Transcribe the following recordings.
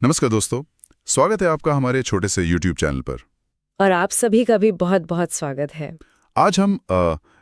नमस्कार दोस्तों, स्वागत है आपका हमारे छोटे से YouTube चैनल पर। और आप सभी का भी बहुत बहुत स्वागत है। आज हम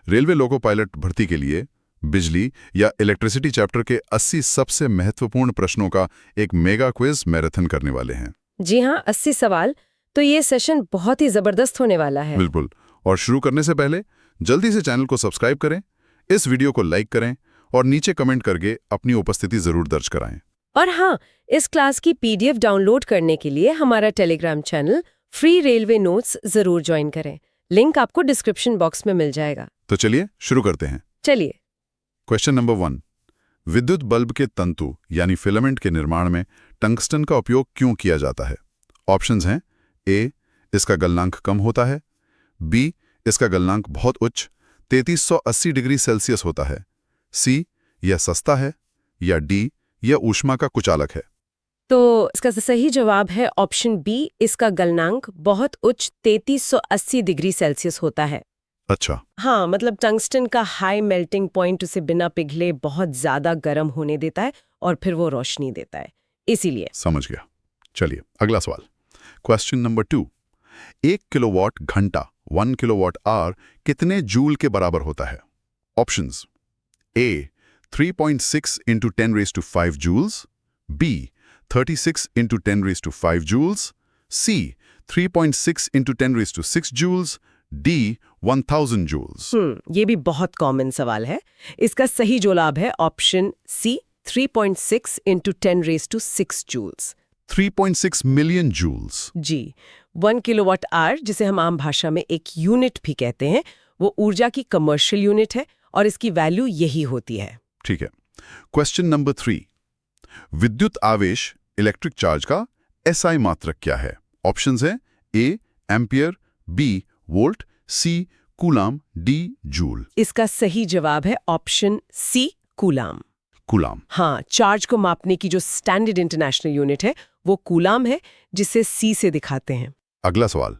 रेलवे लोको पायलट भर्ती के लिए बिजली या इलेक्ट्रिसिटी चैप्टर के 80 सबसे महत्वपूर्ण प्रश्नों का एक मेगा क्विज मैराथन करने वाले हैं। जी हाँ, 80 सवाल। तो ये सेशन बहुत ही जबरदस्त होने वाला है। बिल्कुल। और शुरू करने से पहले जल्दी से चैनल को सब्सक्राइब करें, इस वीडियो को लाइक करें और नीचे कमेंट करके अपनी उपस्थिति जरूर दर्ज कराएं। और हाँ, इस क्लास की PDF डाउनलोड करने के लिए हमारा Telegram channel free railway notes जरूर ज्वाइन करें। लिंक आपको डिस्क्रिप्शन बॉक्स में मिल जाएगा। तो चलिए शुरू करते हैं। चलिए। Question number 1। विद्युत बल्ब के तंतु यानी फिलामेंट के निर्माण में टंगस्टन का उपयोग क्यों किया जाता है? ऑप्शंस हैं ए, इसका गलनांक कम होता है, बी, इसका गलनांक बहुत उच्च 3380 डिग्री सेल्सियस होता है, सी, यह सस्ता है, या डी, यह ऊष्मा का कुचालक है। तो इसका सही जवाब है ऑप्शन बी, इसका गलनांक बहुत उच्च 3380 डिग्री सेल्सियस होता है। अच्छा। हाँ, मतलब टंगस्टन का हाई मेल्टिंग पॉइंट उसे बिना पिघले बहुत ज्यादा गर्म होने देता है और फिर वो रोशनी देता है, इसीलिए। समझ गया। चलिए अगला सवाल। Question number 2। 1 किलोवाट घंटा 1 किलोवाट आवर कितने जूल के बराबर होता है? Options A 3.6 into 10⁵ joules, B 36 into 10⁵ joules, C 3.6 into 10⁶ joules, D 1000 joules. ये भी बहुत कॉमन सवाल है। इसका सही जवाब है option C, 3.6 into 10⁶ joules. 3.6 million joules. जी, 1 किलोवाट आवर, जिसे हम आम भाषा में एक यूनिट भी कहते हैं, वो ऊर्जा की कमर्शियल यूनिट है और इसकी वैल्यू यही होती है। ठीक है। Question number 3। विद्युत आवेश इलेक्ट्रिक चार्ज का SI मात्रक क्या है? ऑप्शंस हैं A ampere, B volt, C coulomb, D joule. इसका सही जवाब है ऑप्शन सी, कूलाम। कूलाम। हाँ, चार्ज को मापने की जो स्टैंडर्ड इंटरनेशनल यूनिट है वो कूलाम है, जिसे सी से दिखाते हैं। अगला सवाल।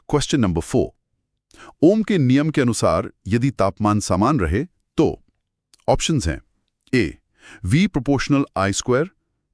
Question number 4। ओम के नियम के अनुसार यदि तापमान समान रहे तो? ऑप्शंस हैं A V proportional I square,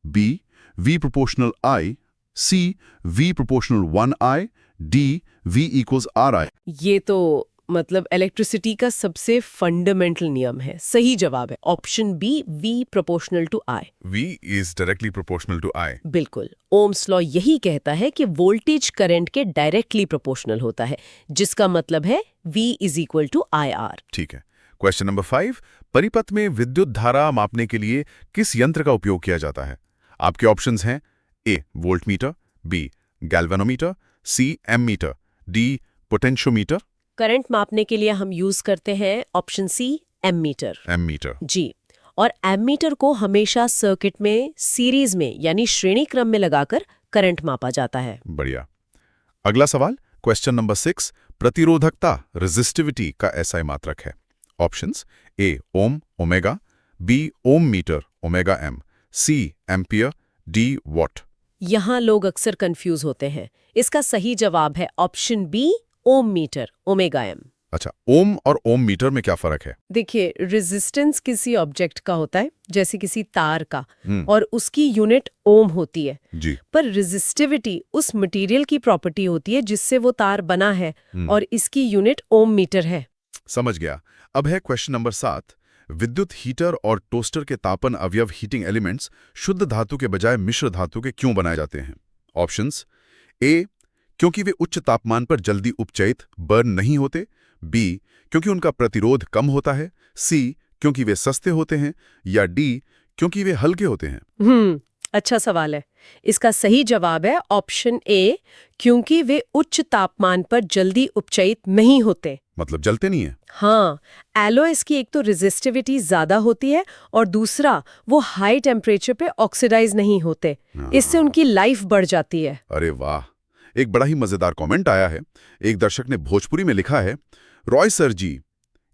B V proportional I, C V proportional 1I, D V equals RI। ये तो मतलब इलेक्ट्रिसिटी का सबसे फंडामेंटल नियम है। सही जवाब है option B, V proportional to I। V is directly proportional to I। बिल्कुल। ओम्स लॉ यही कहता है कि वोल्टेज करंट के डायरेक्टली प्रोपोर्शनल होता है, जिसका मतलब है V is equal to IR। ठीक है। Question number 5। परिपथ में विद्युत धारा मापने के लिए किस यंत्र का उपयोग किया जाता है? आपके ऑप्शंस हैं ए वोल्टमीटर, बी गैल्वेनोमीटर, सी एमीटर, डी पोटेंशियोमीटर। करंट मापने के लिए हम यूज करते हैं ऑप्शन सी, एमीटर। एमीटर। जी, और एमीटर को हमेशा सर्किट में सीरीज में यानी श्रेणी क्रम में लगाकर करंट मापा जाता है। बढ़िया। अगला सवाल। Question number 6। प्रतिरोधकता रेजिस्टिविटी का SI मात्रक है। Options A ohm omega, B ohm metre omega M, C ampere, D watt. यहाँ लोग अक्सर कंफ्यूज होते हैं। इसका सही जवाब है option B, ohm metre omega M. अच्छा, ओम और ओम मीटर में क्या फर्क है? देखिए, रेजिस्टेंस किसी ऑब्जेक्ट का होता है, जैसे किसी तार का, और उसकी यूनिट ओम होती है जी। पर रेजिस्टिविटी उस मटेरियल की प्रॉपर्टी होती है जिससे वो तार बना है, और इसकी यूनिट ओम मीटर है। समझ गया। अब है क्वेश्चन नंबर 7। विद्युत हीटर और टोस्टर के तापन अवयव हीटिंग एलिमेंट्स शुद्ध धातु के बजाय मिश्र धातु के क्यों बनाए जाते हैं? ऑप्शंस ए क्योंकि वे उच्च तापमान पर जल्दी उपचयित बर्न नहीं होते, बी क्योंकि उनका प्रतिरोध कम होता है, सी क्योंकि वे सस्ते होते हैं, या डी क्योंकि वे हल्के होते हैं। अच्छा सवाल है। इसका सही जवाब है ऑप्शन ए, क्योंकि वे उच्च तापमान पर जल्दी उपचयित नहीं होते। मतलब जलते नहीं है। हाँ, एलॉयज की एक तो रेजिस्टिविटी ज्यादा होती है और दूसरा वो हाई टेम्परेचर पे ऑक्सीडाइज नहीं होते। इससे उनकी लाइफ बढ़ जाती है। अरे वाह, एक बड़ा ही मजेदार कमेंट आया है। एक दर्शक ने भोजपुरी में लिखा है, रॉय सर जी,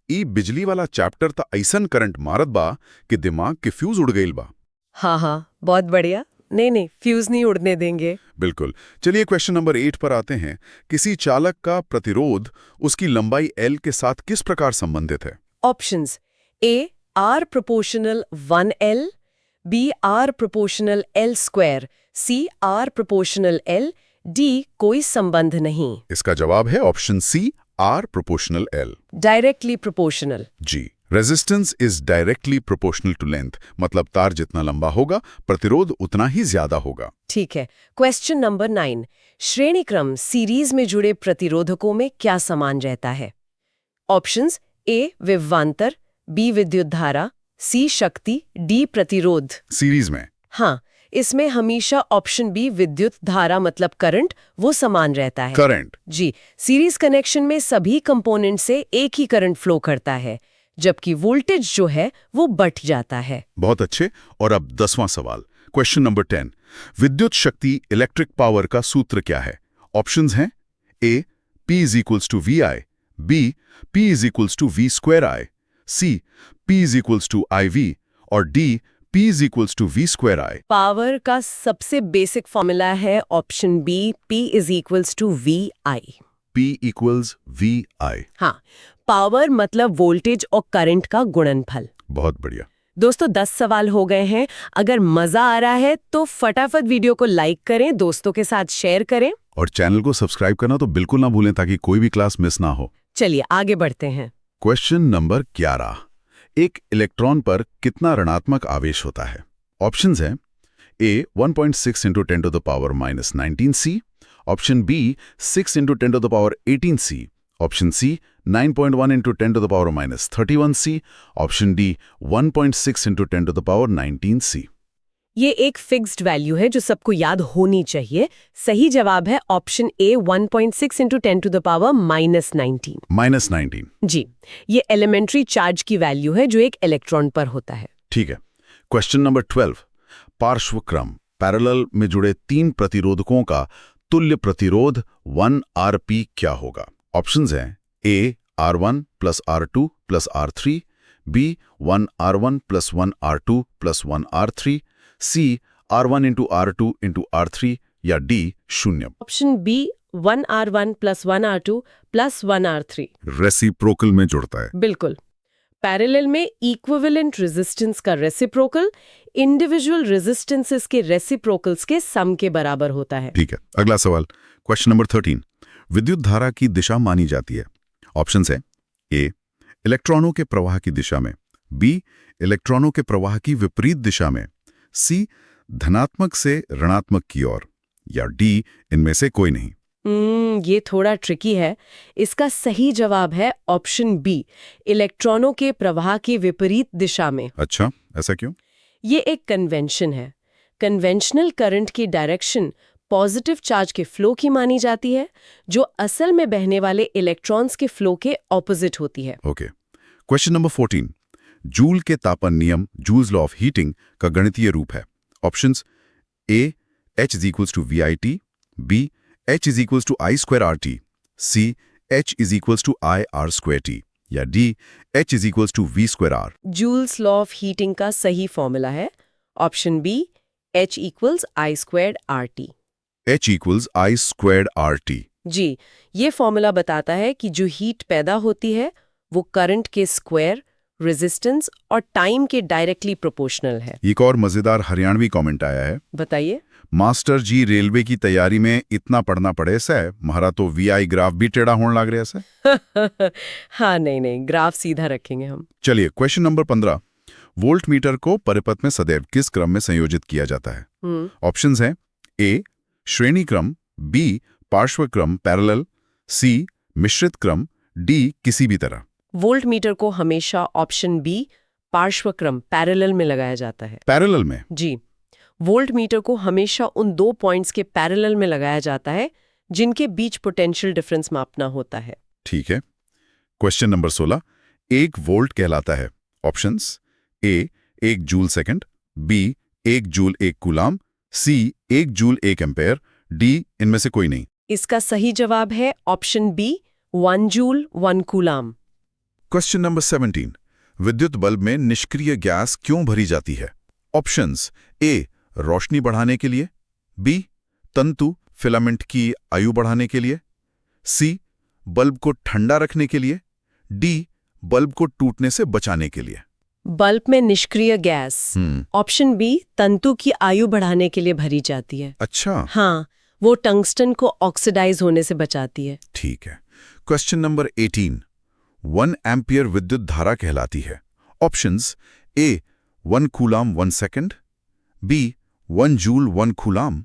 ई बिजली वाला चैप्टर ता ऐसन करंट मारत बा कि दिमाग के फ्यूज उड़ गईल बा। हाँ, बहुत बढ़िया। नहीं, फ्यूज नहीं उड़ने देंगे। बिल्कुल। चलिए क्वेश्चन नंबर 8 पर आते हैं। किसी चालक का प्रतिरोध उसकी लंबाई L के साथ किस प्रकार संबंधित है? Options A R proportional 1L, B R proportional L square, C R proportional L, D कोई संबंध नहीं। इसका जवाब है option C, R proportional L. Directly proportional. जी, resistance is directly proportional to length, मतलब तार जितना लंबा होगा प्रतिरोध उतना ही ज्यादा होगा। ठीक है। क्वेश्चन नंबर 9, श्रेणी क्रम सीरीज में जुड़े प्रतिरोधकों में क्या समान रहता है? ऑप्शंस ए विभवांतर, बी विद्युत धारा, सी शक्ति, डी प्रतिरोध। सीरीज में? हाँ, इसमें हमेशा ऑप्शन बी विद्युत धारा मतलब करंट वो समान रहता है। करंट? जी, सीरीज कनेक्शन में सभी कंपोनेंट से एक ही करंट फ्लो करता है, जबकि वोल्टेज जो है वो बढ़ जाता है। बहुत अच्छे। और अब 10वां सवाल, क्वेश्चन नंबर 10। विद्युत शक्ति इलेक्ट्रिक पावर का सूत्र क्या है? ऑप्शंस हैं A P is equals to V I, B P is equals to V square I, C P is equals to I V, और D P is equals to V square I. Power का सबसे basic formula है option B, P is equals to V I. P equals V I. हाँ, power मतलब voltage और current का गुणनफल। बहुत बढ़िया। दोस्तों 10 सवाल हो गए हैं। अगर मजा आ रहा है तो फटाफट वीडियो को लाइक करें, दोस्तों के साथ शेयर करें और चैनल को सब्सक्राइब करना तो बिल्कुल ना भूलें ताकि कोई भी क्लास मिस ना हो। चलिए आगे बढ़ते हैं। Question number 11। एक इलेक्ट्रॉन पर कितना ऋणात्मक आवेश होता है? ऑप्शंस हैं A 1.6 × 10⁻⁻19 C, option B 6 × 10⁻18 C, option C 9.1 × 10⁻31 C, option D 1.6 × 10⁻19 C। ये एक फिक्स्ड वैल्यू है जो सबको याद होनी चाहिए। सही जवाब है ऑप्शन ए 1.6 × 10⁻⁻19। -19? जी, ये एलिमेंट्री चार्ज की वैल्यू है जो एक इलेक्ट्रॉन पर होता है। ठीक है। Question number 12। पार्श्वक्रम पैरेलल में जुड़े 3 प्रतिरोधकों का तुल्य प्रतिरोध 1Rp क्या होगा? ऑप्शंस हैं ए R1 + R2 + R3, B 1R1 + 1R2 + 1R3, C R1 × R2 × R3, या D 0। Option B 1R1 + 1R2 + 1R3। Reciprocal में जुड़ता है। बिल्कुल। पैरेलल में इक्विवेलेंट रेजिस्टेंस का रेसिप्रोकल इंडिविजुअल रेजिस्टेंसेस के रेसिप्रोकल्स के सम के बराबर होता है। ठीक है। अगला सवाल, क्वेश्चन नंबर 13। विद्युत धारा की दिशा मानी जाती है। ऑप्शंस हैं ए इलेक्ट्रॉनों के प्रवाह की दिशा में, बी इलेक्ट्रॉनों के प्रवाह की विपरीत दिशा में, सी धनात्मक से ऋणात्मक की ओर, या डी इनमें से कोई नहीं। ये थोड़ा ट्रिकी है। इसका सही जवाब है ऑप्शन बी, इलेक्ट्रॉनों के प्रवाह की विपरीत दिशा में। अच्छा, ऐसा क्यों? ये एक कन्वेंशन है। कन्वेंशनल करंट की डायरेक्शन पॉजिटिव चार्ज के फ्लो की मानी जाती है, जो असल में बहने वाले इलेक्ट्रॉन्स के फ्लो के ऑपोजिट होती है। ओके। Question number 14। जूल के तापन नियम, जूल्स लॉ ऑफ हीटिंग का गणितीय रूप है। Options A H = VIT, B H = I²RT, C H = IR²T, या D H = V²R। Joule's law of heating का सही फॉर्मूला है option B H = I²RT। H = I²RT। जी, ये फॉर्मूला बताता है कि जो हीट पैदा होती है वो करंट के स्क्वायर, रेजिस्टेंस और टाइम के डायरेक्टली प्रोपोर्शनल है। एक और मजेदार हरियाणवी कमेंट आया है। बताइए। मास्टर जी रेलवे की तैयारी में इतना पढ़ना पड़े से महारा तो VI ग्राफ भी टेढ़ा होने लग रहा है। हाँ, नहीं, ग्राफ सीधा रखेंगे हम। चलिए, क्वेश्चन नंबर 15। वोल्ट मीटर को परिपथ में सदैव किस क्रम में संयोजित किया जाता है? ऑप्शंस हैं ए श्रेणी क्रम, बी पार्श्व क्रम पैरेलल, सी मिश्रित क्रम, डी किसी भी तरह। वोल्ट मीटर को हमेशा ऑप्शन बी पार्श्व क्रम पैरेलल में लगाया जाता है। पैरेलल में? जी, वोल्ट मीटर को हमेशा उन 2 पॉइंट्स के पैरेलल में लगाया जाता है जिनके बीच पोटेंशियल डिफरेंस मापना होता है। ठीक है। Question number 16। 1 वोल्ट कहलाता है। Options A 1 joule second, B 1 joule 1 coulomb, C 1 joule 1 ampere, D इनमें से कोई नहीं। इसका सही जवाब है option B 1 joule 1 coulomb. Question number 17। विद्युत बल्ब में निष्क्रिय गैस क्यों भरी जाती है? ऑप्शंस ए रोशनी बढ़ाने के लिए, बी तंतु फिलामेंट की आयु बढ़ाने के लिए, सी बल्ब को ठंडा रखने के लिए, डी बल्ब को टूटने से बचाने के लिए। बल्ब में निष्क्रिय गैस। ऑप्शन बी, तंतु की आयु बढ़ाने के लिए भरी जाती है। अच्छा, हाँ, वो टंगस्टन को ऑक्सीडाइज होने से बचाती है। ठीक है। क्वेश्चन नंबर 18, 1 एम्पियर विद्युत धारा कहलाती है। Options: A 1 coulomb 1 second, B 1 joule 1 coulomb,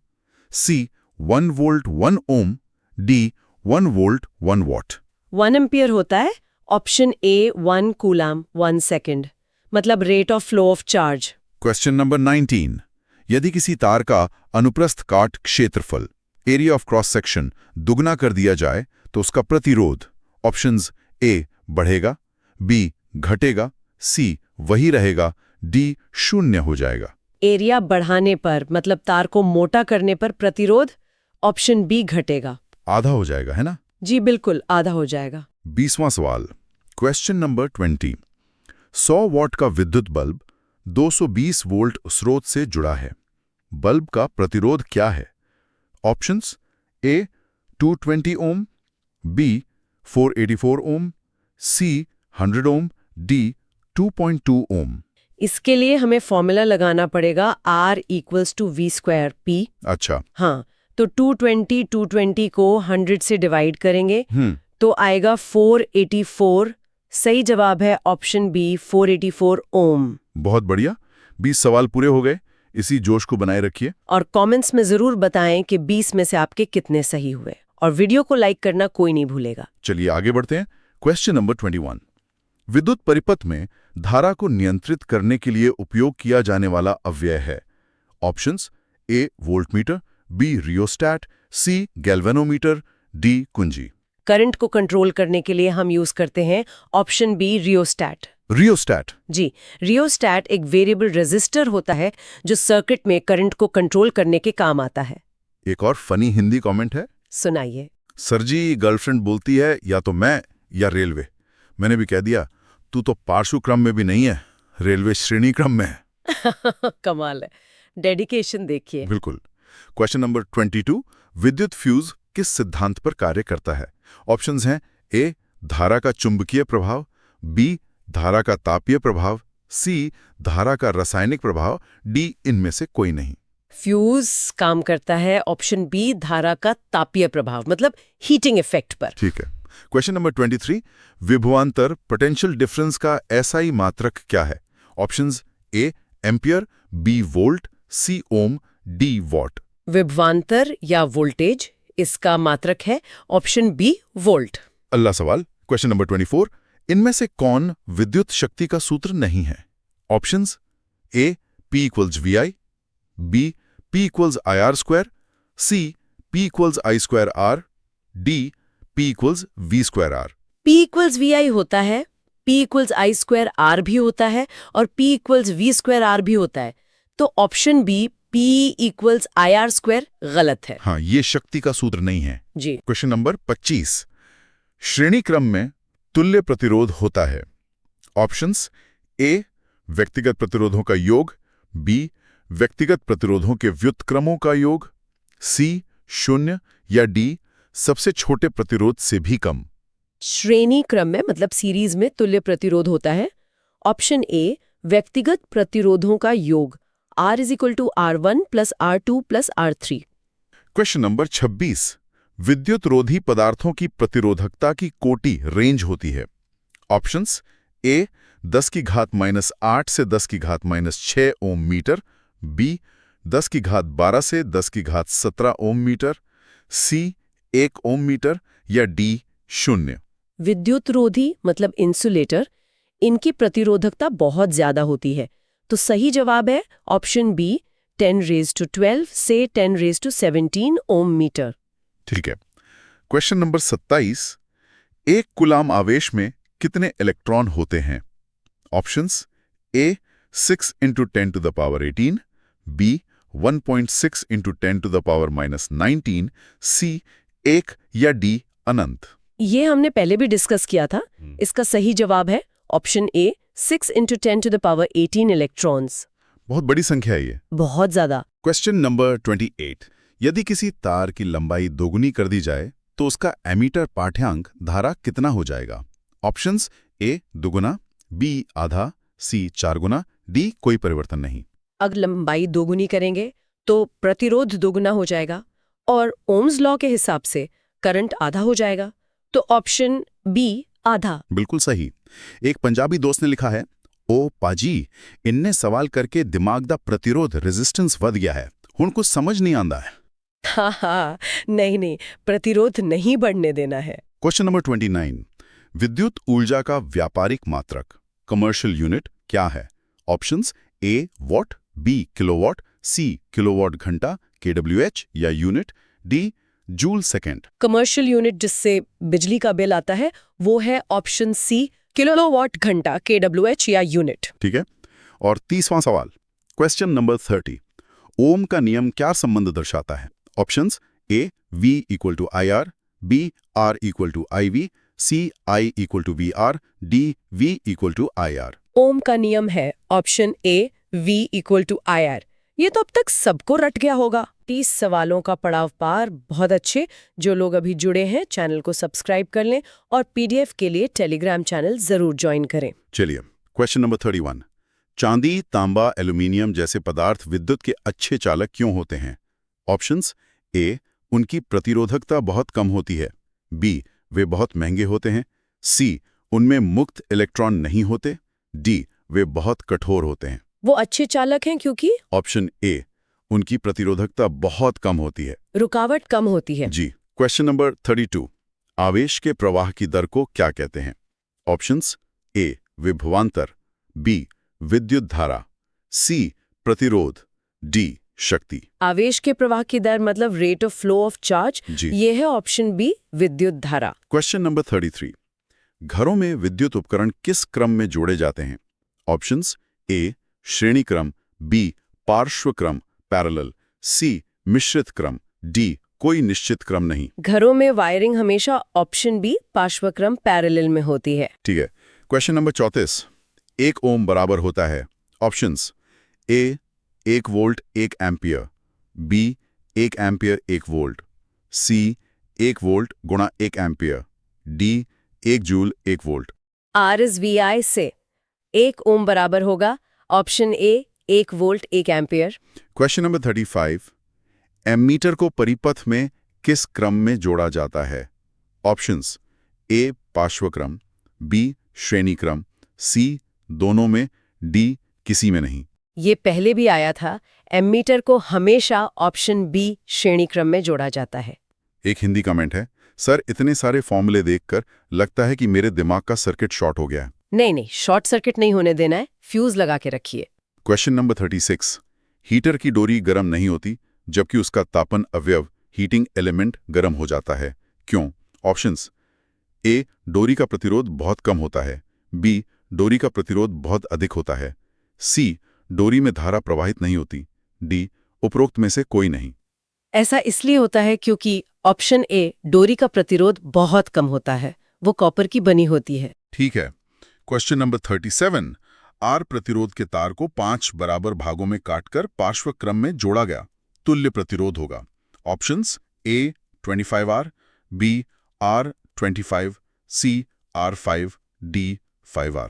C 1 volt 1 ohm, D 1 volt 1 watt. 1 ampere होता है ऑप्शन ए 1 कूलाम 1 सेकंड, मतलब rate of flow of charge. Question number 19, यदि किसी तार का अनुप्रस्थ काट क्षेत्रफल एरिया ऑफ क्रॉस सेक्शन दुगना कर दिया जाए तो उसका प्रतिरोध। ऑप्शंस: ए बढ़ेगा, बी घटेगा, सी वही रहेगा, डी शून्य हो जाएगा। एरिया बढ़ाने पर मतलब तार को मोटा करने पर प्रतिरोध ऑप्शन बी घटेगा। आधा हो जाएगा, है ना? जी बिल्कुल, आधा हो जाएगा। 20वां सवाल, क्वेश्चन नंबर 20, 100 वॉट का विद्युत बल्ब 220 वोल्ट स्रोत से जुड़ा है। बल्ब का प्रतिरोध क्या है? ऑप्शंस: ए 220 ओम, बी 484 ओम, सी 100 ओम, डी 2.2 ओम। इसके लिए हमें फॉर्मूला लगाना पड़ेगा R = V² P। अच्छा। हाँ, तो 220 को 100 से डिवाइड करेंगे तो आएगा 484। सही जवाब है ऑप्शन बी 484 ओम। बहुत बढ़िया, 20 सवाल पूरे हो गए। इसी जोश को बनाए रखिए और कमेंट्स में जरूर बताएं कि 20 में से आपके कितने सही हुए, और वीडियो को लाइक करना कोई नहीं भूलेगा। चलिए आगे बढ़ते हैं। क्वेश्चन नंबर 21, विद्युत परिपथ में धारा को नियंत्रित करने के लिए उपयोग किया जाने वाला अव्यय है। ऑप्शंस: ए वोल्टमीटर, बी रियोस्टैट, सी गैल्वेनोमीटर, डी कुंजी। करंट को कंट्रोल करने के लिए हम यूज करते हैं ऑप्शन बी रियोस्टैट। रियोस्टैट? जी, रियोस्टैट एक वेरिएबल रेजिस्टर होता है जो सर्किट में करंट को कंट्रोल करने के काम आता है। एक और फनी हिंदी कमेंट है, सुनाइए। सर जी गर्लफ्रेंड बोलती है या तो मैं या रेलवे। मैंने भी कह दिया तू तो पार्श्व क्रम में भी नहीं है, रेलवे श्रेणी क्रम में है। कमाल है, डेडिकेशन देखिए। बिल्कुल। क्वेश्चन नंबर 22, विद्युत फ्यूज किस सिद्धांत पर कार्य करता है? ऑप्शंस हैं: ए धारा का चुंबकीय प्रभाव, बी धारा का तापीय प्रभाव, सी धारा का रासायनिक प्रभाव, डी इनमें से कोई नहीं। फ्यूज काम करता है ऑप्शन बी धारा का तापीय प्रभाव, मतलब हीटिंग इफेक्ट पर। ठीक है। क्वेश्चन नंबर 23, विभवांतर पोटेंशियल डिफरेंस का एसआई मात्रक क्या है? Options: A ampere, B volt, C ohm, D watt. विभवांतर या वोल्टेज, इसका मात्रक है ऑप्शन बी वोल्ट। अगला सवाल, क्वेश्चन नंबर 24, इनमें से कौन विद्युत शक्ति का सूत्र नहीं है? Options: A P = VI, B P = IR², C P = I²R, D P = V²R। P = VI होता है, P = I²R भी होता है और P = V²R भी होता है, तो ऑप्शन बी P = IR² गलत है। हाँ, ये शक्ति का सूत्र नहीं है जी। क्वेश्चन नंबर 25, श्रेणी क्रम में तुल्य प्रतिरोध होता है। ऑप्शंस: ए व्यक्तिगत प्रतिरोधों का योग, बी व्यक्तिगत प्रतिरोधों के व्युत्क्रमों का योग, सी 0 या डी सबसे छोटे प्रतिरोध से भी कम। श्रेणी क्रम में मतलब सीरीज में तुल्य प्रतिरोध होता है। ऑप्शन ए व्यक्तिगत प्रतिरोधों का योग, R = R1 + R2 + R3। Question number 26, विद्युत रोधी पदार्थों की प्रतिरोधकता की कोटि रेंज होती है। ऑप्शंस: ए 10⁻⁻8 से 10⁻⁻6 ओम मीटर, बी 10⁻12 से 10⁻17 ओम मीटर, सी 1 ओम मीटर या डी 0। विद्युत रोधी मतलब इंसुलेटर, इनकी प्रतिरोधकता बहुत ज्यादा होती है, तो सही जवाब है ऑप्शन बी 10⁻12 से 10⁻17 ओम मीटर। ठीक है। क्वेश्चन नंबर 27, एक कूलाम आवेश में कितने इलेक्ट्रॉन होते हैं? ऑप्शंस: ए 6 × 10⁻18, बी 1.6 × 10⁻⁻19, सी 1 या डी अनंत। ये हमने पहले भी डिस्कस किया था। इसका सही जवाब है ऑप्शन ए 6 × 10⁻18 इलेक्ट्रॉन्स। बहुत बड़ी संख्या है ये, बहुत ज्यादा। क्वेश्चन नंबर 28, यदि किसी तार की लंबाई दोगुनी कर दी जाए तो उसका एमीटर पाठ्यांक धारा कितना हो जाएगा? ऑप्शंस: ए दुगुना, बी आधा, सी 4 गुना, डी कोई परिवर्तन नहीं। अगर लंबाई दोगुनी करेंगे तो प्रतिरोध दोगुना हो जाएगा और ओम्स लॉ के हिसाब से करंट आधा हो जाएगा। तो ऑप्शन बी आधा। बिल्कुल सही। एक पंजाबी दोस्त ने लिखा है, ओ पाजी, इनने सवाल करके दिमाग दा प्रतिरोध रेजिस्टेंस वध गया है, हुण कुछ समझ नहीं आंदा है। हाँ, नहीं, प्रतिरोध नहीं बढ़ने देना है। क्वेश्चन नंबर 29, विद्युत ऊर्जा का व्यापारिक मात्रक कमर्शियल यूनिट क्या है? Options A watt, B kilowatt, C kilowatt घंटा kWh या unit, D joule second. Commercial unit जिससे बिजली का बिल आता है वो है ऑप्शन सी किलोवाट घंटा kWh या यूनिट। ठीक है। और 30वां सवाल, क्वेश्चन नंबर 30, ओम का नियम क्या संबंध दर्शाता है? Options A V = IR, B R = IV, C I = VR, D V = IR। Ohm का नियम है ऑप्शन ए V = IR। ये तो अब तक सबको रट गया होगा। 30 सवालों का पड़ाव पार। बहुत अच्छे। जो लोग अभी जुड़े हैं चैनल को सब्सक्राइब कर लें और PDF के लिए टेलीग्राम चैनल जरूर ज्वाइन करें। चलिए, क्वेश्चन नंबर 31, चांदी, तांबा, एल्यूमिनियम जैसे पदार्थ विद्युत के अच्छे चालक क्यों होते हैं? ऑप्शंस ए उनकी प्रतिरोधकता बहुत कम होती है, बी वे बहुत महंगे होते हैं, सी उनमें मुक्त इलेक्ट्रॉन नहीं होते, डी वे बहुत कठोर होते हैं। वो अच्छे चालक हैं क्योंकि ऑप्शन ए उनकी प्रतिरोधकता बहुत कम होती है, रुकावट कम होती है। जी। क्वेश्चन नंबर 32, आवेश के प्रवाह की दर को क्या कहते हैं? ऑप्शंस ए विभवांतर, बी विद्युत धारा, सी प्रतिरोध, डी शक्ति। आवेश के प्रवाह की दर मतलब rate of flow of charge. जी। ये है ऑप्शन बी विद्युत धारा। क्वेश्चन नंबर 33, घरों में विद्युत उपकरण किस क्रम में जोड़े जाते हैं? ऑप्शंस ए श्रेणी क्रम, बी पार्श्व क्रम पैरेलल, सी मिश्रित क्रम, डी कोई निश्चित क्रम नहीं। घरों में वायरिंग हमेशा ऑप्शन बी पार्श्वक्रम पैरेलल में होती है। ठीक है। क्वेश्चन नंबर 34, 1 ओम बराबर होता है? Options A 1 volt 1 ampere, B 1 ampere 1 volt, C 1 volt गुणा 1 ampere, D 1 joule 1 volt. RSVI से 1 ओम बराबर होगा option A 1 volt 1 ampere. Question number 35, ammeter को परिपथ में किस क्रम में जोड़ा जाता है? ऑप्शंस ए पार्श्वक्रम, बी श्रेणी क्रम, सी दोनों में, डी किसी में नहीं। ये पहले भी आया था। एमीटर को हमेशा ऑप्शन बी श्रेणी क्रम में जोड़ा जाता है। एक हिंदी कमेंट है, सर इतने सारे फॉर्मूले देखकर लगता है कि मेरे दिमाग का सर्किट शॉर्ट हो गया है। नहीं, शॉर्ट सर्किट नहीं होने देना है, फ्यूज लगा के रखिए। क्वेश्चन नंबर 36, हीटर की डोरी गर्म नहीं होती जबकि उसका तापन अवयव हीटिंग एलिमेंट गर्म हो जाता है, क्यों? ऑप्शंस ए डोरी का प्रतिरोध बहुत कम होता है, बी डोरी का प्रतिरोध बहुत अधिक होता है, सी डोरी में धारा प्रवाहित नहीं होती, डी उपरोक्त में से कोई नहीं। ऐसा इसलिए होता है क्योंकि ऑप्शन ए डोरी का प्रतिरोध बहुत कम होता है, वो कॉपर की बनी होती है। ठीक है। क्वेश्चन नंबर 37, आर प्रतिरोध के तार को 5 बराबर भागों में काटकर पार्श्व क्रम में जोड़ा गया, तुल्य प्रतिरोध होगा। Options A 25R, B R 25, C R5, D 5R।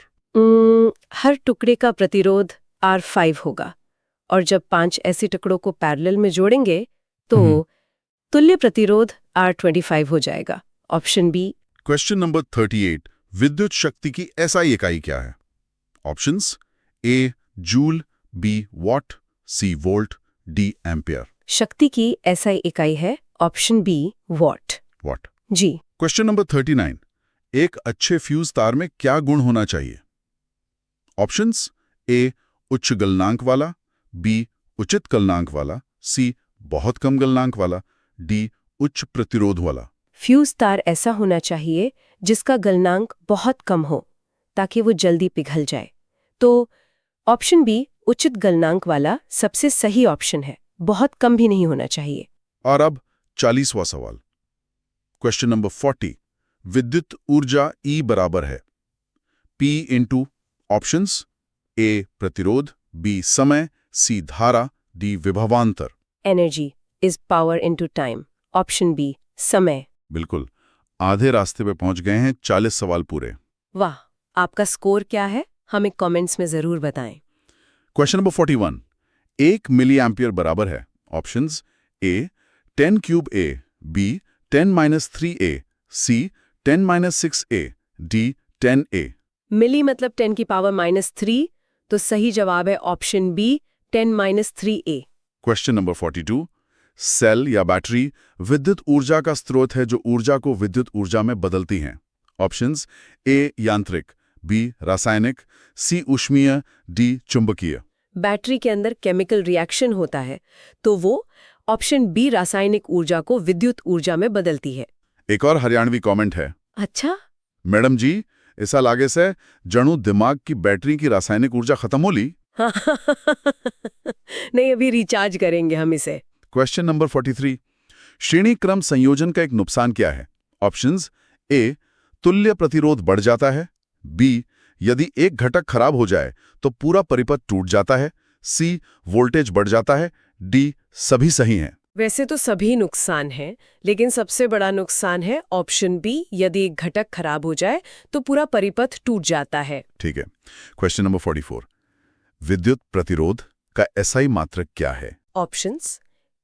हर टुकड़े का प्रतिरोध R5 होगा और जब 5 ऐसे टुकड़ों को पैरेलल में जोड़ेंगे तो तुल्य प्रतिरोध R25 हो जाएगा। Option B. क्वेश्चन नंबर 38, विद्युत शक्ति की SI इकाई क्या है? Options A joule, B watt, C volt, D ampere. शक्ति की SI इकाई है ऑप्शन बी वॉट। वॉट, जी। क्वेश्चन नंबर 39, एक अच्छे फ्यूज तार में क्या गुण होना चाहिए? ऑप्शंस ए उच्च गलनांक वाला, बी उचित गलनांक वाला, सी बहुत कम गलनांक वाला, डी उच्च प्रतिरोध वाला। फ्यूज तार ऐसा होना चाहिए जिसका गलनांक बहुत कम हो ताकि वो जल्दी पिघल जाए। तो ऑप्शन बी उचित गलनांक वाला सबसे सही ऑप्शन है, बहुत कम भी नहीं होना चाहिए। और अब 40वां सवाल, क्वेश्चन नंबर 40, विद्युत ऊर्जा E बराबर है P इंटू ऑप्शंस ए प्रतिरोध, बी समय, सी धारा, डी विभवांतर। Energy is power into time. Option B समय। बिल्कुल, आधे रास्ते पे पहुंच गए हैं, 40 सवाल पूरे। वाह, आपका स्कोर क्या है? हमें कमेंट्स में जरूर बताएं। क्वेश्चन नंबर 41 1 मिली एम्पियर बराबर है। Options A 10 cube A, B 10-3a, C 10-6a, D 10a। Milli मतलब 10 की पावर -3, तो सही जवाब है option B 10-3a। Question number 42 cell या बैटरी विद्युत ऊर्जा का स्रोत है जो ऊर्जा को विद्युत ऊर्जा में बदलती हैं। ऑप्शंस ए यांत्रिक, बी रासायनिक, सी ऊष्मीय, डी चुंबकीय। बैटरी के अंदर केमिकल रिएक्शन होता है, तो वो ऑप्शन बी रासायनिक ऊर्जा को विद्युत ऊर्जा में बदलती है। एक और हरियाणवी कमेंट है। अच्छा। मैडम जी, ऐसा लागे से जणु दिमाग की बैटरी की रासायनिक ऊर्जा खत्म हो ली। नहीं, अभी रिचार्ज करेंगे हम इसे। क्वेश्चन नंबर 43 श्रेणी क्रम संयोजन का एक नुकसान क्या है। ऑप्शंस ए तुल्य प्रतिरोध बढ़ जाता है, बी यदि एक घटक खराब हो जाए तो पूरा परिपथ टूट जाता है, सी वोल्टेज बढ़ जाता है, डी सभी सही हैं। वैसे तो सभी नुकसान हैं, लेकिन सबसे बड़ा नुकसान है ऑप्शन बी, यदि एक घटक खराब हो जाए तो पूरा परिपथ टूट जाता है। ठीक है। क्वेश्चन नंबर 44 विद्युत प्रतिरोध का एसआई मात्रक क्या है। Options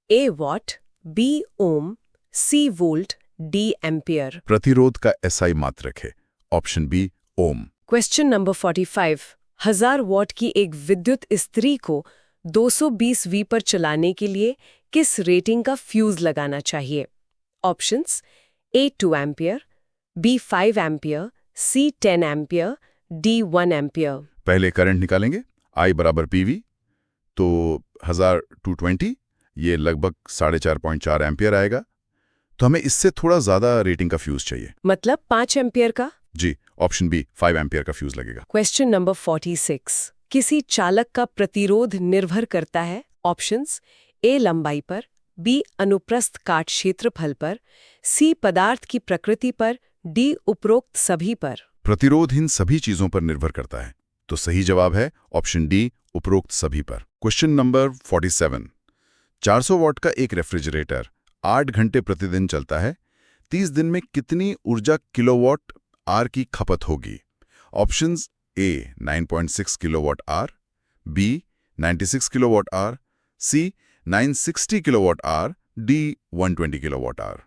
A watt, B ohm, C volt, D ampere. प्रतिरोध का एसआई मात्रक है option B ohm. Question number 45 1000 watt की एक विद्युत इस्त्री को 220 वी पर चलाने के लिए किस रेटिंग का फ्यूज लगाना चाहिए। Options A 2 ampere, B 5 ampere, C 10 ampere, D 1 ampere. पहले करंट निकालेंगे। आई बराबर पीवी, तो 1000-220 ये लगभग 4.5 एम्पियर आएगा। तो हमें इससे थोड़ा ज्यादा रेटिंग का फ्यूज चाहिए। मतलब 5 एम्पियर का। जी, ऑप्शन बी 5 एम्पियर का फ्यूज लगेगा। क्वेश्चन नंबर 46 किसी चालक का प्रतिरोध निर्भर करता है। ऑप्शंस ए लंबाई पर, बी अनुप्रस्थ काट क्षेत्रफल पर, सी पदार्थ की प्रकृति पर, डी उपरोक्त सभी पर। प्रतिरोध इन सभी चीजों पर निर्भर करता है, तो सही जवाब है ऑप्शन डी उपरोक्त सभी पर। क्वेश्चन नंबर 47 400 वॉट का एक रेफ्रिजरेटर 8 घंटे प्रतिदिन चलता है। 30 दिन में कितनी ऊर्जा किलोवाट आर की खपत होगी। Options A 9.6 kilowatt hour, B 96 kilowatt hour, C 960 kilowatt hour, D 120 kilowatt hour.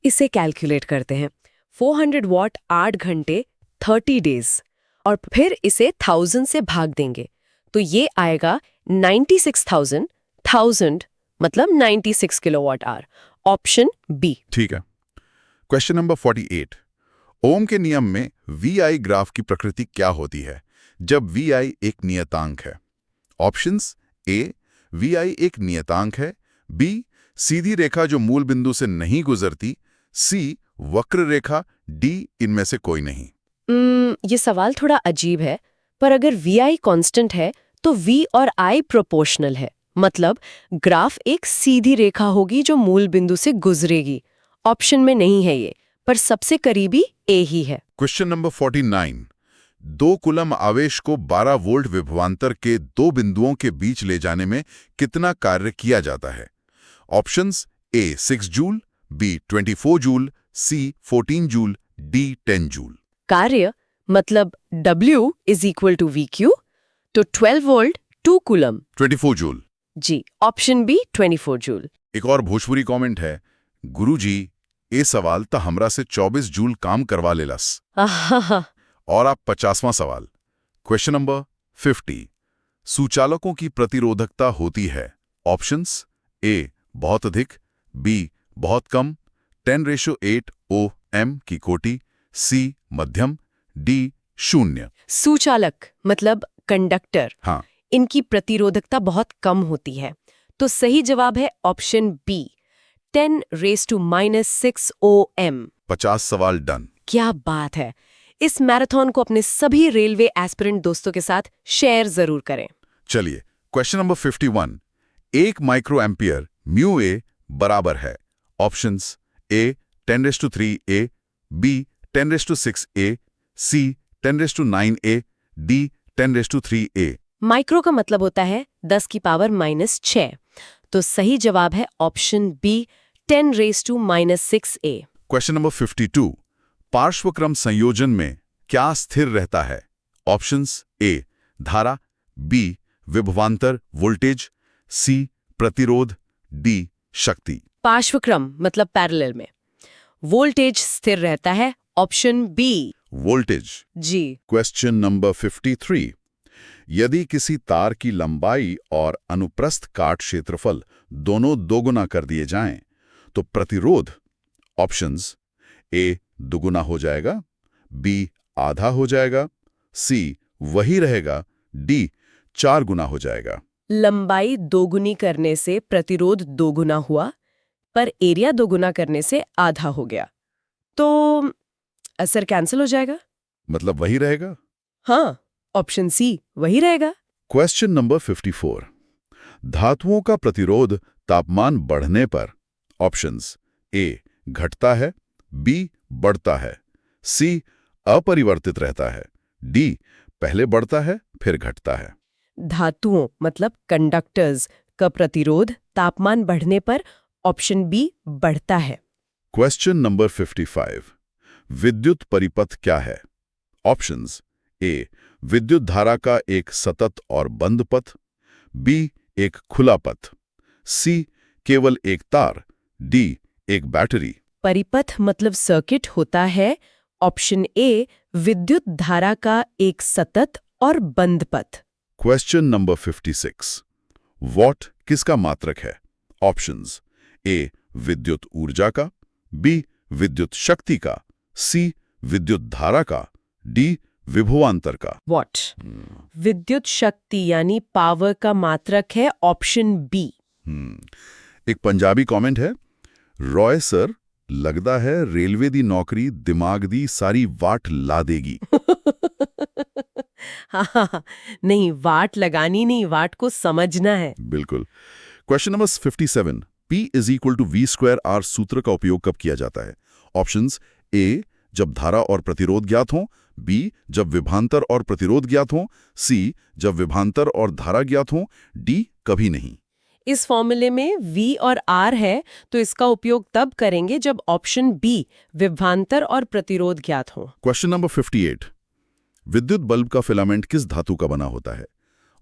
इसे कैलकुलेट करते हैं। 400 वॉट 8 घंटे 30 डेज, और फिर इसे 1000 से भाग देंगे, तो ये आएगा 96,000 1000 मतलब 96 किलोवाट आवर। Option B. ठीक है। क्वेश्चन नंबर 48 ओम के नियम में VI ग्राफ की प्रकृति क्या होती है जब VI एक नियतांक है। ऑप्शंस ए VI एक नियतांक है, बी सीधी रेखा जो मूल बिंदु से नहीं गुजरती, सी वक्र रेखा, डी इनमें से कोई नहीं। ये सवाल थोड़ा अजीब है, पर अगर VI कांस्टेंट है तो V और I प्रोपोर्शनल है, मतलब ग्राफ एक सीधी रेखा होगी जो मूल बिंदु से गुजरेगी। ऑप्शन में नहीं है ये, पर सबसे करीबी ए ही है। क्वेश्चन नंबर 49 2 कूलम आवेश को 12 वोल्ट विभवांतर के 2 बिंदुओं के बीच ले जाने में कितना कार्य किया जाता है। Options A 6 joule, B 24 joule, C 14 joule, D 10 joule. कार्य मतलब W = VQ, तो 12 वोल्ट 2 कूलम 24 जूल। जी, ऑप्शन बी 24 जूल। एक और भोजपुरी कमेंट है, गुरुजी ए सवाल तो हमरा से 24 जूल काम करवा लेलस। आहा, और आप 50वां सवाल। क्वेश्चन नंबर 50 सुचालकों की प्रतिरोधकता होती है। ऑप्शंस ए बहुत अधिक, बी बहुत कम, 10:8 ओम की कोटि, सी मध्यम, डी 0। सुचालक मतलब कंडक्टर, हाँ, इनकी प्रतिरोधकता बहुत कम होती है, तो सही जवाब है ऑप्शन बी 10⁻⁻6 ओम। 50 सवाल डन। क्या बात है। इस मैराथन को अपने सभी रेलवे एस्पिरेंट दोस्तों के साथ शेयर जरूर करें। चलिए question number 51 1 micro ampere mu A बराबर है। Options A 10⁻³ B 10⁻⁶, C 10⁻⁹, D 10⁻³ micro का मतलब होता है 10 की पावर -6, तो सही जवाब है ऑप्शन बी 10⁻⁻6। क्वेश्चन नंबर 52 पार्श्वक्रम संयोजन में क्या स्थिर रहता है। ऑप्शंस ए धारा, बी विभवांतर वोल्टेज, सी प्रतिरोध, डी शक्ति। पार्श्वक्रम मतलब पैरेलल में वोल्टेज स्थिर रहता है, ऑप्शन बी। वोल्टेज। जी। Question number 53। यदि किसी तार की लंबाई और अनुप्रस्थ काट क्षेत्रफल दोनों दोगुना कर दिए जाएं, तो प्रतिरोध ऑप्शंस ए दुगुना हो जाएगा, बी आधा हो जाएगा, सी वही रहेगा, डी 4 गुना हो जाएगा। लंबाई दोगुनी करने से प्रतिरोध दोगुना हुआ, पर एरिया दोगुना करने से आधा हो गया, तो असर कैंसिल हो जाएगा। मतलब वही रहेगा। हाँ, ऑप्शन सी वही रहेगा। Question number 54। धातुओं का प्रतिरोध तापमान बढ़ने पर ऑप्शंस ए घटता है, बी बढ़ता है, सी अपरिवर्तित रहता है, डी पहले बढ़ता है फिर घटता है। धातुओं मतलब कंडक्टर्स का प्रतिरोध तापमान बढ़ने पर ऑप्शन बी बढ़ता है। Question number 55। विद्युत परिपथ क्या है? ऑप्शंस ए विद्युत धारा का एक सतत और बंद पथ, बी एक खुला पथ, सी केवल एक तार, डी एक बैटरी। परिपथ मतलब सर्किट होता है, ऑप्शन ए विद्युत धारा का एक सतत और बंद पथ। Question number 56। वॉट किसका मात्रक है? ऑप्शंस ए विद्युत ऊर्जा का, बी विद्युत शक्ति का, सी विद्युत धारा का, डी विभवांतर का। वॉट विद्युत शक्ति यानी पावर का मात्रक है, ऑप्शन बी। एक पंजाबी कमेंट है, रॉय सर लगदा है रेलवे दी नौकरी दिमाग दी सारी वाट ला देगी। हाँ, नहीं वाट लगानी नहीं, वाट को समझना है। बिल्कुल। Question number 57। P is equal to V square R सूत्र का उपयोग कब किया जाता है? ऑप्शंस ए जब धारा और प्रतिरोध ज्ञात हों, बी जब विभवांतर और प्रतिरोध ज्ञात हों, सी जब विभवांतर और धारा ज्ञात हों, डी कभी नहीं। इस फॉर्मूले में V और R है, तो इसका उपयोग तब करेंगे जब ऑप्शन बी विभवांतर और प्रतिरोध ज्ञात हो। Question number 58। विद्युत बल्ब का फिलामेंट किस धातु का बना होता है?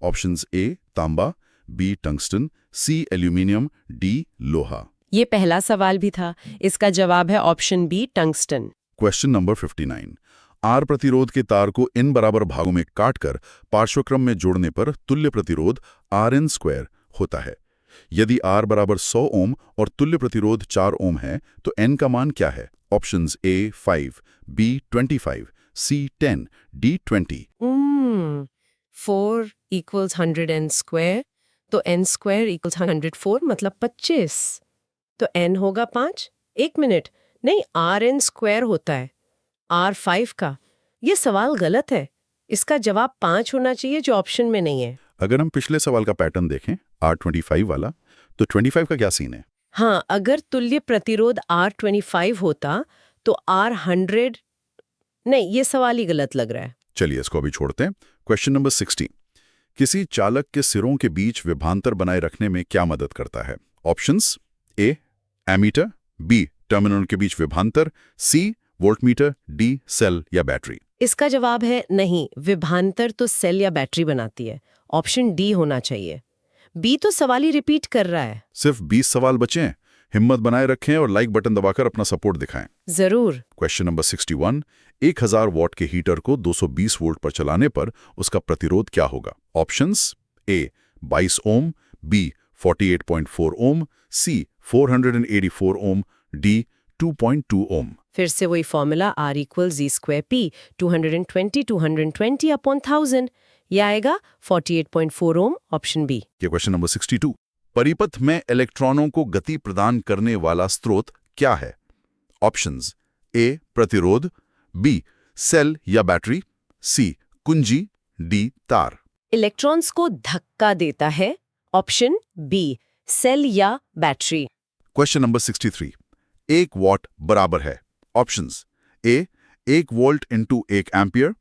ऑप्शंस ए तांबा, B tungsten, C aluminium, D लोहा। ये पहला सवाल भी था, इसका जवाब है option B tungsten. Question number 59। R प्रतिरोध के तार को इन बराबर भागों में काटकर पार्श्वक्रम में जोड़ने पर तुल्य प्रतिरोध Rn² होता है। यदि R बराबर 100 ओम और तुल्य प्रतिरोध 4 ओम है, तो N का मान क्या है? Options A 5, B 25, C 10, D 20। 4 = 100 n square, तो n² = 104 मतलब 25, तो n होगा 5। एक मिनट, नहीं Rn² होता है, R5 का। ये सवाल गलत है, इसका जवाब 5 होना चाहिए जो ऑप्शन में नहीं है। अगर हम पिछले सवाल का पैटर्न देखें R25 वाला, तो 25 का क्या सीन है? हाँ, अगर तुल्य प्रतिरोध R25 होता तो R100। नहीं, ये सवाल ही गलत लग रहा है। चलिए इसको अभी छोड़ते हैं। Question number 60। किसी चालक के सिरों के बीच विभवांतर बनाए रखने में क्या मदद करता है? Options A ammeter, B terminal के बीच विभवांतर, सी वोल्टमीटर, डी सेल या बैटरी। इसका जवाब है नहीं, विभवांतर तो सेल या बैटरी बनाती है, ऑप्शन डी होना चाहिए। बी तो सवाल ही रिपीट कर रहा है। सिर्फ 20 सवाल बचे हैं। हिम्मत बनाए रखें और लाइक बटन दबाकर अपना सपोर्ट दिखाएं। जरूर। Question number 61। 1000 वॉट के हीटर को 220 वोल्ट पर चलाने पर उसका प्रतिरोध क्या होगा? Options A 22 ohm, B 48.4 ohm, C 484 ohm, D 2.2 ohm. फिर से वही फॉर्मूला R = Z²P 220/1000। यह आएगा 48.4 ओम, ऑप्शन बी। Question number 62। परिपथ में इलेक्ट्रॉनों को गति प्रदान करने वाला स्रोत क्या है? ऑप्शंस ए प्रतिरोध, बी सेल या बैटरी, सी कुंजी, डी तार। इलेक्ट्रॉन्स को धक्का देता है, ऑप्शन बी सेल या बैटरी। Question number 63। 1 वॉट बराबर है? Options A 1 volt into 1 ampere,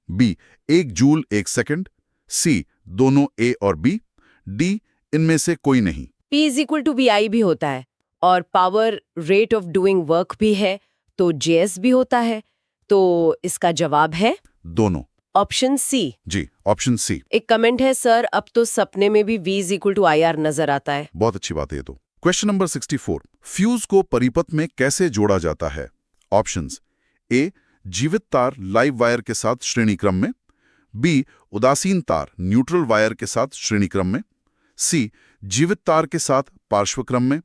B 1 joule 1 second, C दोनों ए और बी, डी इनमें से कोई नहीं। P = VI भी होता है और power rate of doing work भी है, तो JS भी होता है, तो इसका जवाब है दोनों। Option C. जी, ऑप्शन सी। एक कमेंट है, सर अब तो सपने में भी V = IR नजर आता है। बहुत अच्छी बात है ये तो। क्वेश्चन नंबर 64, फ्यूज को परिपथ में कैसे जोड़ा जाता है? ऑप्शंस: ए, जीवित तार लाइव वायर के साथ श्रेणी क्रम में, बी, उदासीन तार न्यूट्रल वायर के साथ श्रेणी क्रम में, सी, जीवित तार के साथ पार्श्व क्रम में,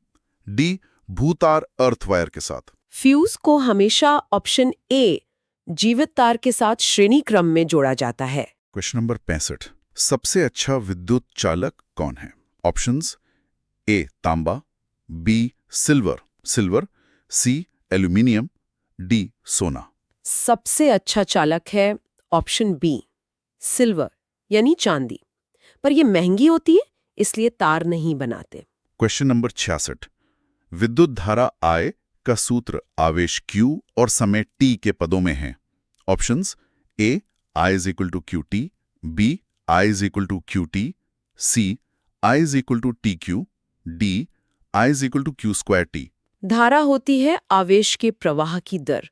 डी, भूतार अर्थ वायर के साथ। फ्यूज को हमेशा ऑप्शन ए, जीवित तार के साथ श्रेणी क्रम में जोड़ा जाता है। क्वेश्चन नंबर 65, सबसे अच्छा विद्युत चालक कौन है? ऑप्शंस: ए, तांबा, बी, सिल्वर, सी, एल्यूमिनियम, डी, सोना। सबसे अच्छा चालक है ऑप्शन बी, सिल्वर यानी चांदी। पर ये महंगी होती है, इसलिए तार नहीं बनाते। क्वेश्चन नंबर 66, विद्युत धारा I का सूत्र आवेश Q और समय T के पदों में है। Options: A, I = QT, B, I = QT, C, I = TQ, D, I = Q²T। धारा होती है आवेश के प्रवाह की दर,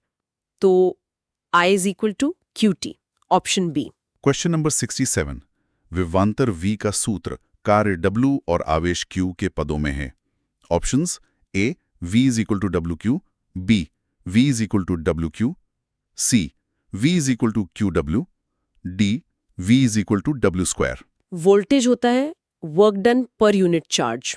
तो I = QT, option B. Question number 67, विभवांतर V का सूत्र कार्य W और आवेश Q के पदों में है। Options: A, V = WQ, B, V = WQ, C, V = QW, D, V = W²। Voltage होता है work done per unit charge,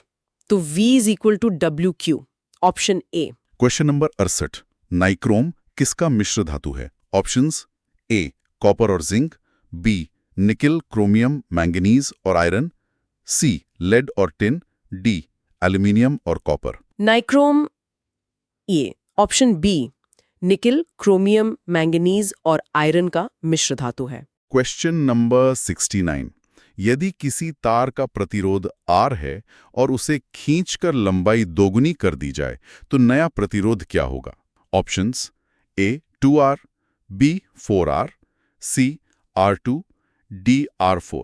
तो V = WQ, option A. Question number 68, nichrome किसका मिश्र धातु है? ऑप्शंस: ए, कॉपर और zinc, B, nickel, chromium, manganese और iron, C, lead और टिन, डी, एल्यूमिनियम और copper. Nichrome A, option B, nickel, chromium, manganese और आयरन का मिश्र धातु है। क्वेश्चन नंबर 69, यदि किसी तार का प्रतिरोध R है और उसे खींचकर लंबाई दोगुनी कर दी जाए तो नया प्रतिरोध क्या होगा? ऑप्शंस: ए, 2R, बी, 4R, सी, R2, डी, R4।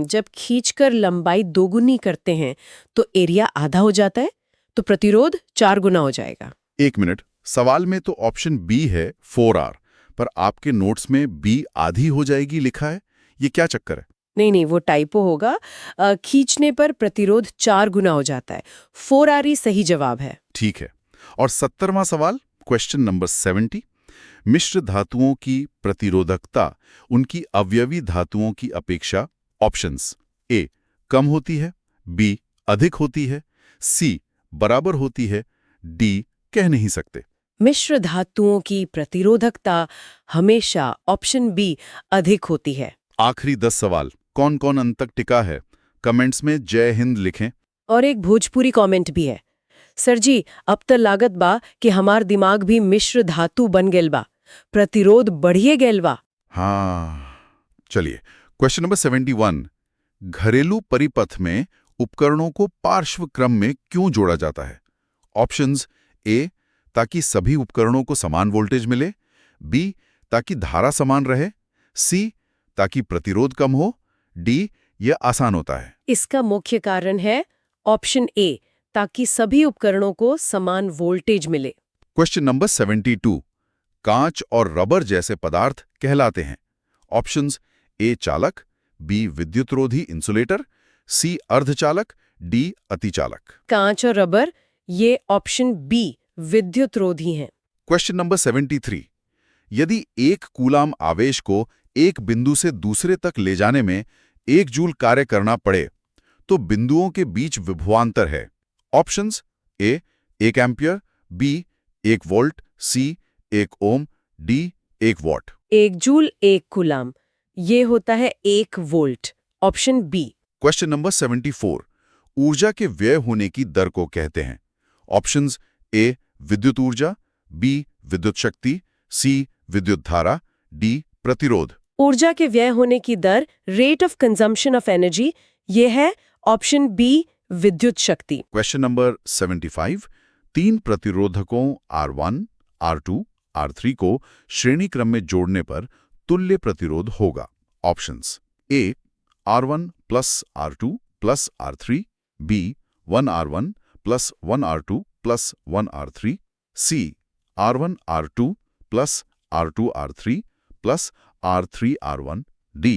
जब खींचकर लंबाई दोगुनी करते हैं तो एरिया आधा हो जाता है, तो प्रतिरोध 4 गुना हो जाएगा। एक मिनट, सवाल में तो ऑप्शन बी है 4R, पर आपके नोट्स में बी आधी हो जाएगी लिखा है, ये क्या चक्कर है? नहीं, वो टाइपो होगा। खींचने पर प्रतिरोध 4 गुना हो जाता है। 4R ही सही जवाब है। ठीक है। और 70वां सवाल, क्वेश्चन नंबर 70, मिश्र धातुओं की प्रतिरोधकता उनकी अवयवी धातुओं की अपेक्षा ऑप्शंस: ए, कम होती है, बी, अधिक होती है, सी, बराबर होती है, डी, कह नहीं सकते। मिश्र धातुओं की प्रतिरोधकता हमेशा ऑप्शन बी, अधिक होती है। आखिरी 10 सवाल, कौन कौन अंत तक टिका है? कमेंट्स में जय हिंद लिखें। और एक भोजपुरी कमेंट भी है, सर जी अब त लागत बा कि हमार दिमाग भी मिश्र धातु बन गेल बा, प्रतिरोध बढ़िए गेल बा। हाँ, चलिए क्वेश्चन नंबर 71, घरेलू परिपथ में उपकरणों को पार्श्व क्रम में क्यों जोड़ा जाता है? ऑप्शंस: ए, ताकि सभी उपकरणों को समान वोल्टेज मिले, बी, ताकि धारा समान रहे, सी, ताकि प्रतिरोध कम हो, डी, यह आसान होता है। इसका मुख्य कारण है ऑप्शन ए, ताकि सभी उपकरणों को समान वोल्टेज मिले। क्वेश्चन नंबर 72, कांच और रबर जैसे पदार्थ कहलाते हैं। ऑप्शंस: ए, चालक, बी, विद्युतरोधी इंसुलेटर, सी, अर्धचालक, डी, अतिचालक। कांच और रबर ये ऑप्शन बी, विद्युतरोधी हैं। क्वेश्चन नंबर 73, यदि एक कूलाम आवेश को एक बिंदु से दूसरे तक ले जाने में 1 जूल कार्य करना पड़े तो बिंदुओं के बीच विभवांतर है। Options: A, 1 ampere, B, 1 volt, C, 1 ohm, D, 1 watt. 1 joule 1 coulomb, ये होता है 1 volt, option B. Question number 74, ऊर्जा के व्यय होने की दर को कहते हैं। ऑप्शंस: ए, विद्युत ऊर्जा, बी, विद्युत शक्ति, सी, विद्युत धारा, डी, प्रतिरोध। ऊर्जा के व्यय होने की दर, rate of consumption of energy, ये है ऑप्शन बी, विद्युत शक्ति। Question number 75, 3 प्रतिरोधकों R1, R2, R3 को श्रेणी क्रम में जोड़ने पर तुल्य प्रतिरोध होगा। Options: A, R1 plus R2 plus R3, B, 1R1 plus 1R2 plus 1R3, C, R1 R2 plus R2 R3 plus R3 R1 D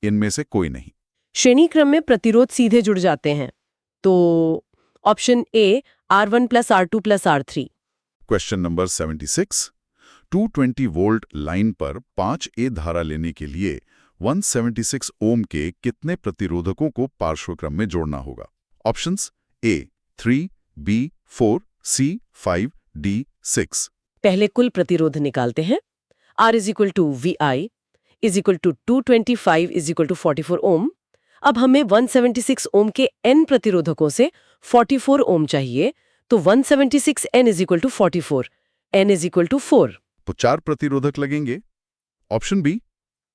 इनमें से कोई नहीं। श्रेणी क्रम में प्रतिरोध सीधे जुड़ जाते हैं, तो option A R1 + R2 + R3। Question number 76 220 volt line पर 5A धारा लेने के लिए 176 ओम के कितने प्रतिरोधकों को पार्श्वक्रम में जोड़ना होगा? Options A 3 B 4 C 5 D 6। पहले कुल प्रतिरोध निकालते हैं। R = VI = 225 = 44 ओम। अब हमें 176 ओम के N प्रतिरोधकों से 44 ओम चाहिए, तो 176 N = 44, N = 4। तो 4 प्रतिरोधक लगेंगे। Option B.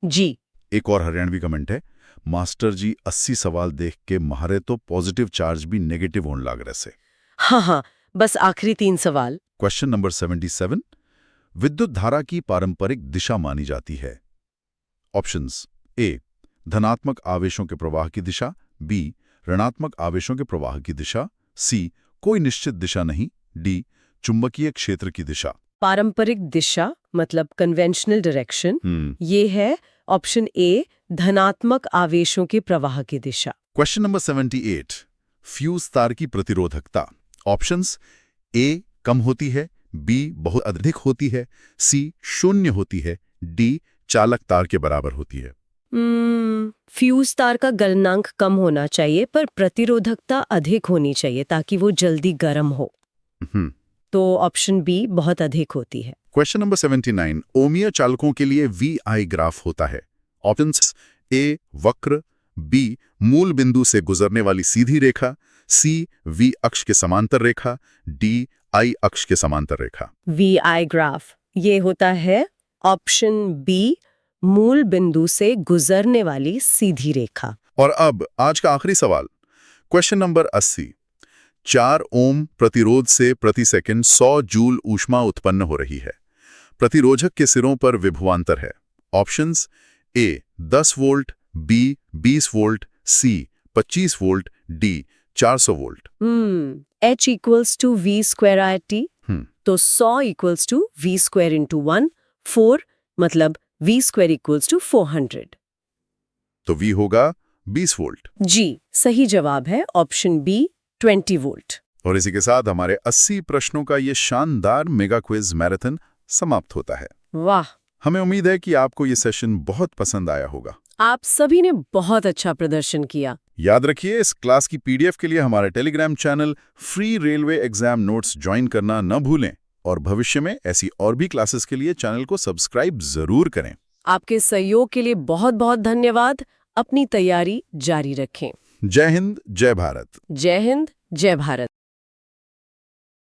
जी। एक और हरियाणवी कमेंट है, मास्टर जी 80 सवाल देख के मारे तो पॉजिटिव चार्ज भी नेगेटिव होने लग रहे से। हाँ, बस आखिरी 3 सवाल। क्वेश्चन नंबर 77 विद्युत धारा की पारंपरिक दिशा मानी जाती है। ऑप्शंस ए धनात्मक आवेशों के प्रवाह की दिशा, बी ऋणात्मक आवेशों के प्रवाह की दिशा, सी कोई निश्चित दिशा नहीं, डी चुंबकीय क्षेत्र की दिशा। पारंपरिक दिशा मतलब कन्वेंशनल डायरेक्शन, ये है ऑप्शन ए धनात्मक आवेशों के प्रवाह की दिशा। क्वेश्चन नंबर 78 फ्यूज तार की प्रतिरोधकता। ऑप्शंस ए कम होती है, बी बहुत अधिक होती है, सी 0 होती है, डी चालक तार के बराबर होती है। फ्यूज तार का गलनांक कम होना चाहिए पर प्रतिरोधकता अधिक होनी चाहिए ताकि वो जल्दी गर्म हो। तो ऑप्शन बी बहुत अधिक होती है। क्वेश्चन नंबर 79 ओमीय चालकों के लिए VI ग्राफ होता है। ऑप्शंस ए वक्र, बी मूल बिंदु से गुजरने वाली सीधी रेखा, सी V अक्ष के समांतर रेखा, डी I अक्ष के समांतर रेखा। VI ग्राफ ये होता है ऑप्शन बी मूल बिंदु से गुजरने वाली सीधी रेखा। और अब आज का आखिरी सवाल, क्वेश्चन नंबर 80 4 ओम प्रतिरोध से प्रति सेकंड 100 जूल ऊष्मा उत्पन्न हो रही है। प्रतिरोधक के सिरों पर विभवांतर है। Options A 10 volt, B 20 volt, C 25 volt, D 400 volt. H = V²RT, तो 100 = V² × 1, 4 मतलब V² = 400। तो V होगा 20 वोल्ट। जी, सही जवाब है ऑप्शन बी 20 वोल्ट। और इसी के साथ हमारे 80 प्रश्नों का ये शानदार मेगा क्विज मैराथन समाप्त होता है। वाह, हमें उम्मीद है कि आपको ये सेशन बहुत पसंद आया होगा। आप सभी ने बहुत अच्छा प्रदर्शन किया। याद रखिए, इस क्लास की PDF के लिए हमारे Telegram channel free railway exam notes join करना न भूलें और भविष्य में ऐसी और भी क्लासेस के लिए चैनल को सब्सक्राइब जरूर करें। आपके सहयोग के लिए बहुत बहुत धन्यवाद। अपनी तैयारी जारी रखें। जय हिंद, जय भारत। जय हिंद, जय भारत।